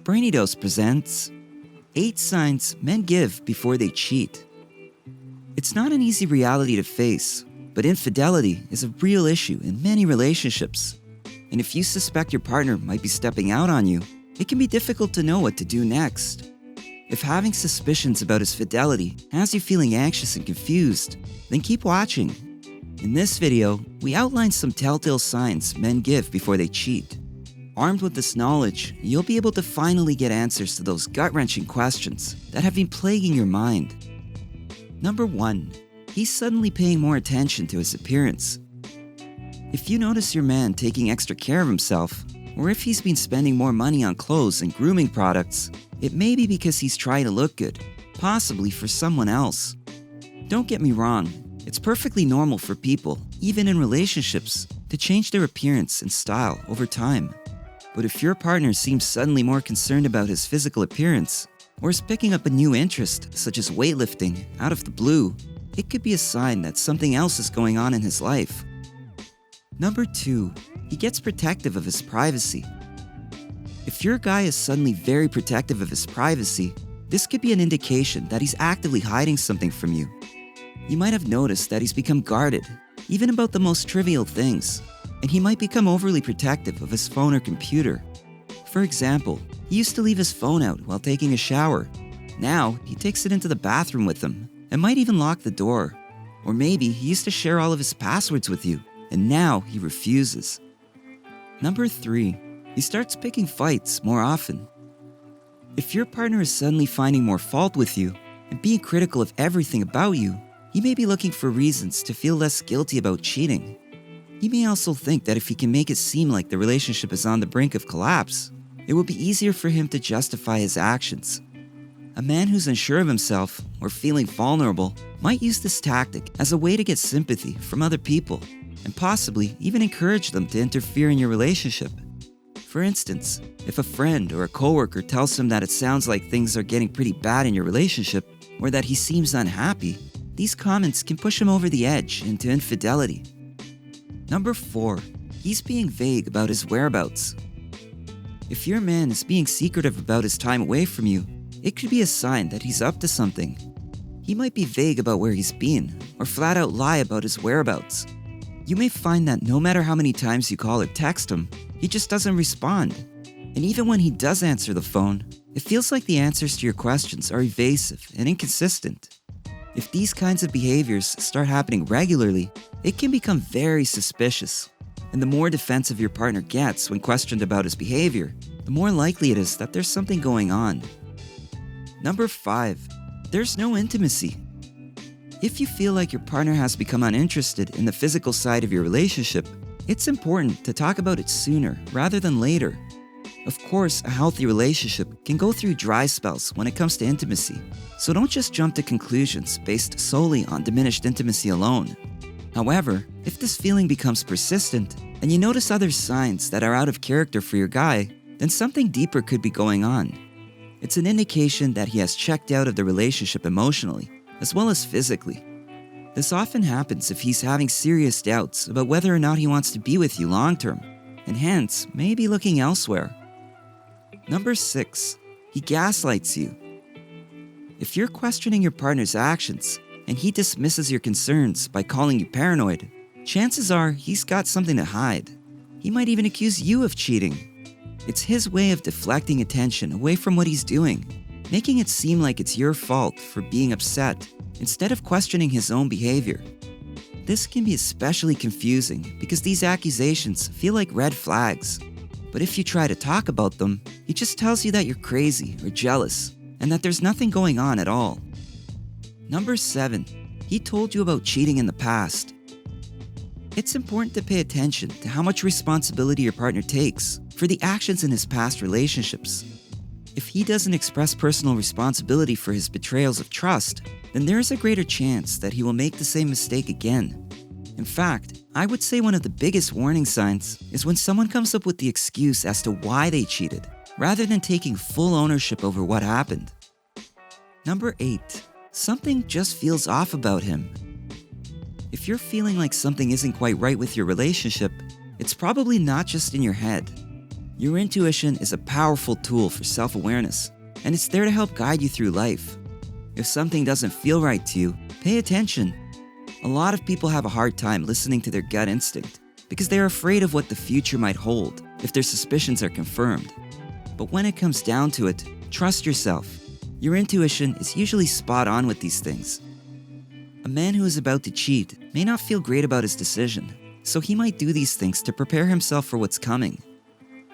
Brainy Dose presents 8 Signs Men Give Before They Cheat. It's not an easy reality to face, but infidelity is a real issue in many relationships. And if you suspect your partner might be stepping out on you, it can be difficult to know what to do next. If having suspicions about his fidelity has you feeling anxious and confused, then keep watching. In this video, we outline some telltale signs men give before they cheat. Armed with this knowledge, you'll be able to finally get answers to those gut-wrenching questions that have been plaguing your mind. Number 1. He's suddenly paying more attention to his appearance. If you notice your man taking extra care of himself, or if he's been spending more money on clothes and grooming products, it may be because he's trying to look good, possibly for someone else. Don't get me wrong, it's perfectly normal for people, even in relationships, to change their appearance and style over time. But if your partner seems suddenly more concerned about his physical appearance, or is picking up a new interest, such as weightlifting, out of the blue, it could be a sign that something else is going on in his life. Number 2. He gets protective of his privacy. If your guy is suddenly very protective of his privacy, this could be an indication that he's actively hiding something from you. You might have noticed that he's become guarded, even about the most trivial things, and he might become overly protective of his phone or computer. For example, he used to leave his phone out while taking a shower. Now, he takes it into the bathroom with him, and might even lock the door. Or maybe he used to share all of his passwords with you, and now he refuses. Number 3. He starts picking fights more often. If your partner is suddenly finding more fault with you, and being critical of everything about you, he may be looking for reasons to feel less guilty about cheating. He may also think that if he can make it seem like the relationship is on the brink of collapse, it will be easier for him to justify his actions. A man who's unsure of himself or feeling vulnerable might use this tactic as a way to get sympathy from other people and possibly even encourage them to interfere in your relationship. For instance, if a friend or a coworker tells him that it sounds like things are getting pretty bad in your relationship or that he seems unhappy, these comments can push him over the edge into infidelity. Number 4. He's being vague about his whereabouts. If your man is being secretive about his time away from you, it could be a sign that he's up to something. He might be vague about where he's been, or flat out lie about his whereabouts. You may find that no matter how many times you call or text him, he just doesn't respond. And even when he does answer the phone, it feels like the answers to your questions are evasive and inconsistent. If these kinds of behaviors start happening regularly, it can become very suspicious. And the more defensive your partner gets when questioned about his behavior, the more likely it is that there's something going on. Number 5. There's no intimacy. If you feel like your partner has become uninterested in the physical side of your relationship, it's important to talk about it sooner rather than later. Of course, a healthy relationship can go through dry spells when it comes to intimacy, so don't just jump to conclusions based solely on diminished intimacy alone. However, if this feeling becomes persistent and you notice other signs that are out of character for your guy, then something deeper could be going on. It's an indication that he has checked out of the relationship emotionally, as well as physically. This often happens if he's having serious doubts about whether or not he wants to be with you long term, and hence may be looking elsewhere. Number 6. He gaslights you. If you're questioning your partner's actions and he dismisses your concerns by calling you paranoid, chances are he's got something to hide. He might even accuse you of cheating. It's his way of deflecting attention away from what he's doing, making it seem like it's your fault for being upset instead of questioning his own behavior. This can be especially confusing because these accusations feel like red flags. But if you try to talk about them, he just tells you that you're crazy or jealous and that there's nothing going on at all. Number 7. He told you about cheating in the past. It's important to pay attention to how much responsibility your partner takes for the actions in his past relationships. If he doesn't express personal responsibility for his betrayals of trust, then there is a greater chance that he will make the same mistake again. In fact, I would say one of the biggest warning signs is when someone comes up with the excuse as to why they cheated, rather than taking full ownership over what happened. Number 8. Something just feels off about him. If you're feeling like something isn't quite right with your relationship, it's probably not just in your head. Your intuition is a powerful tool for self-awareness, and it's there to help guide you through life. If something doesn't feel right to you, pay attention. A lot of people have a hard time listening to their gut instinct because they are afraid of what the future might hold if their suspicions are confirmed. But when it comes down to it, trust yourself. Your intuition is usually spot on with these things. A man who is about to cheat may not feel great about his decision, so he might do these things to prepare himself for what's coming.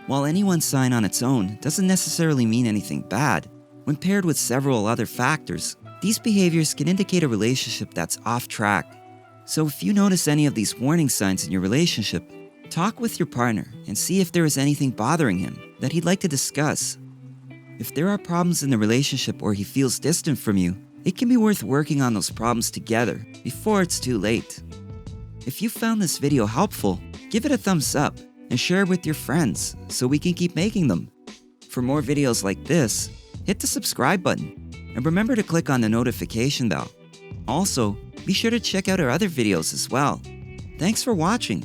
While any one sign on its own doesn't necessarily mean anything bad, when paired with several other factors, these behaviors can indicate a relationship that's off track. So if you notice any of these warning signs in your relationship, talk with your partner and see if there is anything bothering him that he'd like to discuss. If there are problems in the relationship or he feels distant from you, it can be worth working on those problems together before it's too late. If you found this video helpful, give it a thumbs up and share it with your friends so we can keep making them. For more videos like this, hit the subscribe button and remember to click on the notification bell. Also, be sure to check out our other videos as well. Thanks for watching.